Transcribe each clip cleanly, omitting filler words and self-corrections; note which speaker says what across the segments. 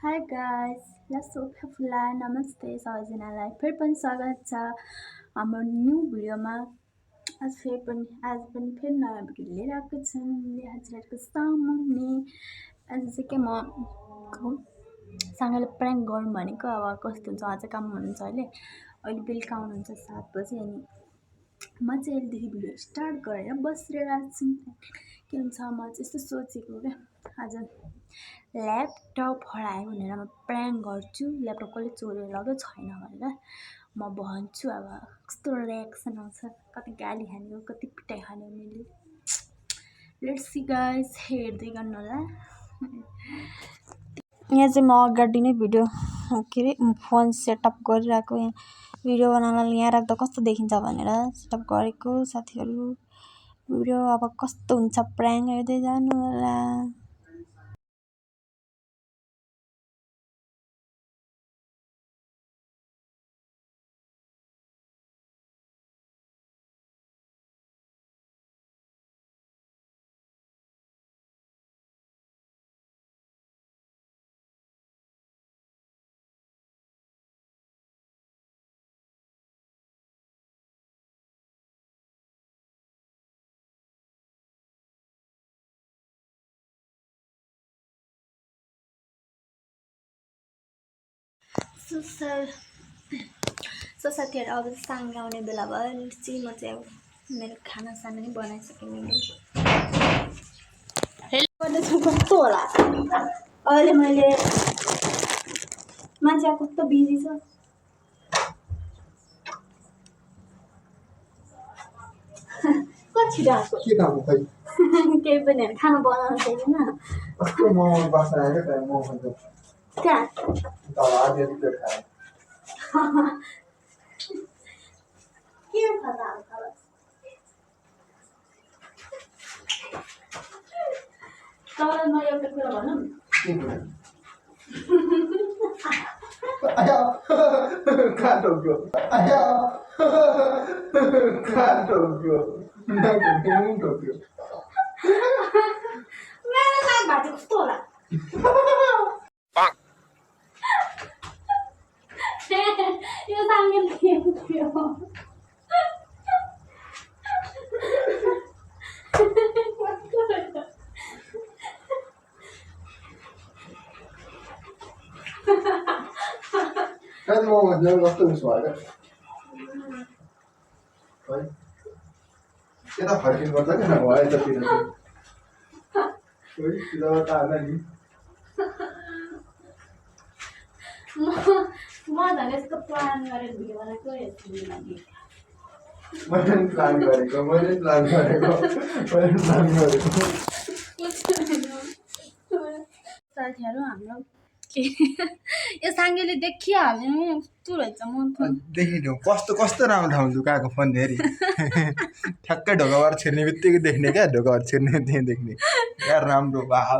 Speaker 1: High guys लसोफुला नमस्ते सबैजनालाई फेरि पनि स्वागत छ हाम्रो न्यू भिडियोमा। आज पनि फेरि नयाँ भिडियो लिएर आएको छु हजुरहरूको सामुन्ने। आज चाहिँ के म सँगले प्र्याङ्क गरौँ भनेको। अब कस्तो हुन्छ, अझै काम हुनुहुन्छ। अहिले बेलुका आउनुहुन्छ 7 बजी। अनि म चाहिँ अहिलेदेखि भिडियो स्टार्ट गरेर बसिरहेको छु। के हुन्छ, म चाहिँ यस्तो सोचेको क्या, आज ल्यापटप हरायो भनेर म प्र्याङ्क गर्छु। ल्यापटप कसले चोरेर लग्यो छैन भनेर म भन्छु। अब कस्तो रियाक्सन आउँछ, कति गाली खाने हो, कति पिटाइ खाने हो मैले। लेट्स सी गाइस, हेर्दै गर्नु होला। यहाँ चाहिँ म अगाडि नै भिडियो के अरे फोन सेटअप गरिरहेको। यहाँ भिडियो बनाउन यहाँ राख्दा कस्तो देखिन्छ भनेर सेटअप गरेको साथीहरू। भिडियो अब कस्तो हुन्छ प्र्याङ्क हेर्दै जानु होला। सो साथीहरू, अब साङ्गे आउने बेला भयो। चाहिँ म चाहिँ अब मेरो खानासाना नि बनाइसकेँ मैले। हेल्प गर्दैछु कस्तो होला अहिले। मैले मान्छे कस्तो बिजी छ। कति आएको
Speaker 2: के काम खै
Speaker 1: केही पनि होइन, खाना बनाउन सकेन।
Speaker 2: कस्तो मोमो बस्न आएको टाइम मोमो त
Speaker 1: कहाँ
Speaker 2: तल आधी प्लेट खायो।
Speaker 1: के खाना तपाईँलाई म एउटा कुरा भनौँ।
Speaker 2: कहाँ टोक्यो कहाँ टोक्यो टोक्यो
Speaker 1: मेरो नाक भाँच्यो कस्तो होला। यो साङ्गे थियो।
Speaker 2: कहाँ मोमो जो कस्तो उस भयो है यता फर्किनुपर्छ कि नभए यतातिर चाहिँ तार्दा नि
Speaker 1: म झन् यस्तो प्लान गरेर भिडियो बनाएको हेर्छु लागि।
Speaker 2: मैले प्लान गरेको
Speaker 1: साथीहरू हाम्रो यो साङ्गेले देखिहाल्यो नि कस्तो रहेछ। म
Speaker 2: देखिदिउँ कस्तो राम्रो ठाउँ लुकाएको फोन धेरै ठ्याक्कै ढोकाबाट छिर्ने बित्तिकै देख्ने क्या, ढोकाबाट छिर्ने बित्तिकै देख्ने यार राम्रो भयो।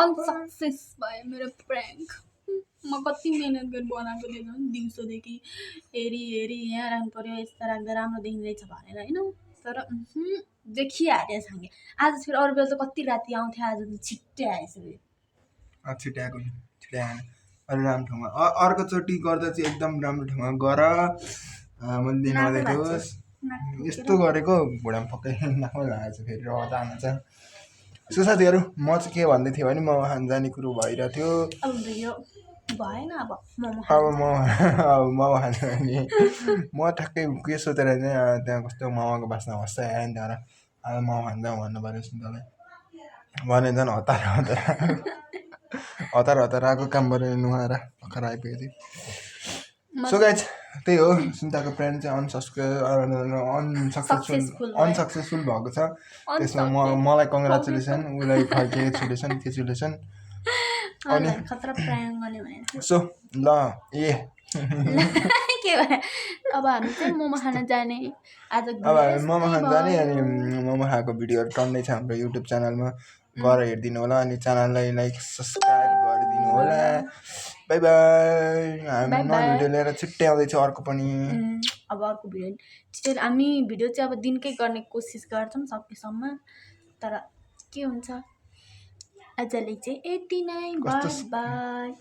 Speaker 1: अनसक्सेस भयो मेरो प्र्याङ्क। म कति मिहिनेत गरेर बनाएको थिएँ झन्, दिउँसोदेखि हेरी यहाँ राख्नु पऱ्यो, यस्तो राख्दा राम्रो देखिँदैछ भनेर होइन। तर देखिहाल्यो साङ्गे। आज फेरि अरू बेला त कति राति आउँथ्यो, आज त छिट्टै आएछ।
Speaker 2: छिट्टै आएको छिट्टै आएन। अरू राम्रो ठाउँमा अर्कोचोटि गर्दा चाहिँ एकदम राम्रो ठाउँमा गर। मैले नदेखोस् यस्तो गरेको घुँडामा पक्कै नाकमै लगाएको छ। फेरि रगत आउनु छ। सो साथीहरू, म चाहिँ के भन्दै थिएँ भने मोमो खान जाने कुरो भइरहेको थियो।
Speaker 1: अब भिडियो भएन। अब
Speaker 2: मोमो खान जाने म ठ्याक्कै के सोचेर चाहिँ त्यहाँ कस्तो मोमोको बास्ना बस्छ आयो नि त्यहाँबाट। अब मोमो खान जाउँ भन्नु पऱ्यो सुन्तलाई भने झन् हतार आएको कामबाट नुहाएर भर्खर आइपुगेको थिएँ। सो गाइज, त्यही हो, सुन्ताको प्लान चाहिँ अनसक्सेसफुल भएको छ। त्यसमा मलाई कङ्ग्रेचुलेसन, उसलाई केचुलेसन। अनि सो ल
Speaker 1: के भयो, अब हामी चाहिँ मोमो खान जाने। आज
Speaker 2: अब हामी मोमो खान जाने। अनि मोमो खाएको भिडियोहरू टन्नै छ हाम्रो युट्युब च्यानलमा, गएर हेरिदिनु होला। अनि च्यानललाई लाइक सब्सक्राइब गरिदिनु होला। By by. हामी नयाँ भिडियो लिएर छिट्टै आउँदैछ अर्को पनि।
Speaker 1: अब अर्को भिडियो छिटै हामी भिडियो चाहिँ अब दिनकै गर्ने कोसिस गर्छौँ सकेसम्म। तर के हुन्छ आजलाई चाहिँ यति नै,
Speaker 2: कस्तो
Speaker 1: बाई बाई।